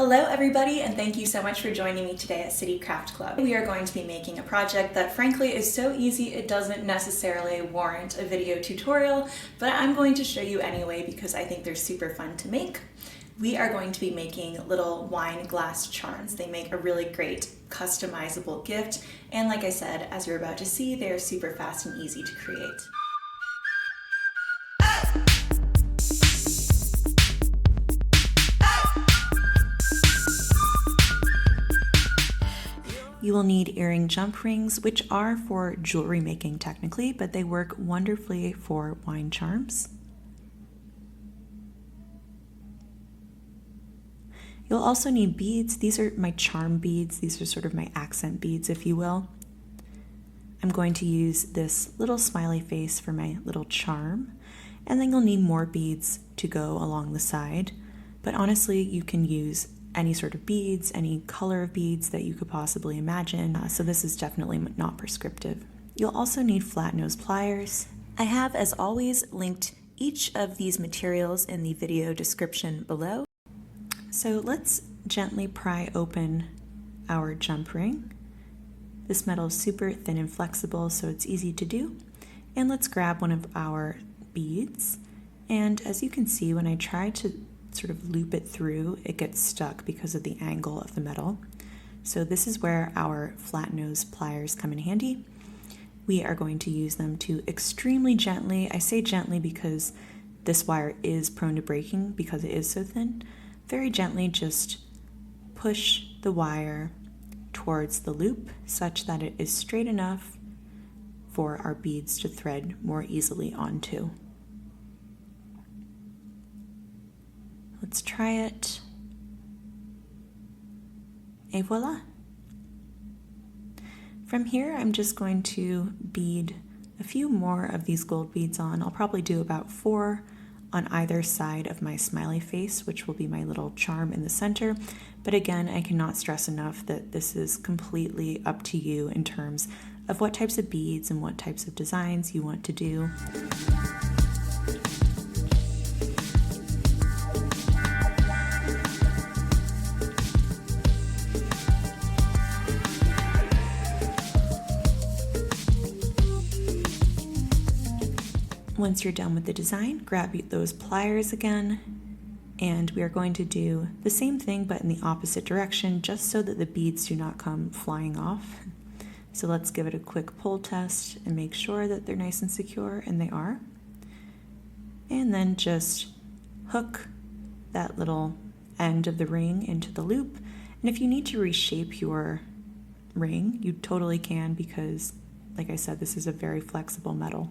Hello everybody, and thank you so much for joining me today at City Craft Club. We are going to be making a project that frankly is so easy it doesn't necessarily warrant a video tutorial, but I'm going to show you anyway because I think they're super fun to make. We are going to be making little wine glass charms. They make a really great customizable gift, and like I said, as you're about to see, they are super fast and easy to create. You will need earring jump rings, which are for jewelry making technically, but they work wonderfully for wine charms. You'll also need beads. These are my charm beads. These are sort of my accent beads, if you will. I'm going to use this little smiley face for my little charm, and then you'll need more beads to go along the side, but honestly, you can use any sort of beads, any color of beads that you could possibly imagine, so this is definitely not prescriptive. You'll also need flat nose pliers. I have, as always, linked each of these materials in the video description below. So let's gently pry open our jump ring. This metal is super thin and flexible, so it's easy to do. And let's grab one of our beads. And as you can see, when I try to sort of loop it through, it gets stuck because of the angle of the metal. So this is where our flat nose pliers come in handy. We are going to use them to extremely gently, I say gently because this wire is prone to breaking because it is so thin, very gently just push the wire towards the loop such that it is straight enough for our beads to thread more easily onto. Let's try it. Et voila. From here, I'm just going to bead a few more of these gold beads on. I'll probably do about 4 on either side of my smiley face, which will be my little charm in the center. But again, I cannot stress enough that this is completely up to you in terms of what types of beads and what types of designs you want to do. Once you're done with the design, grab those pliers again, and we are going to do the same thing but in the opposite direction just so that the beads do not come flying off. So let's give it a quick pull test and make sure that they're nice and secure, and they are. And then just hook that little end of the ring into the loop. And if you need to reshape your ring, you totally can because, like I said, this is a very flexible metal.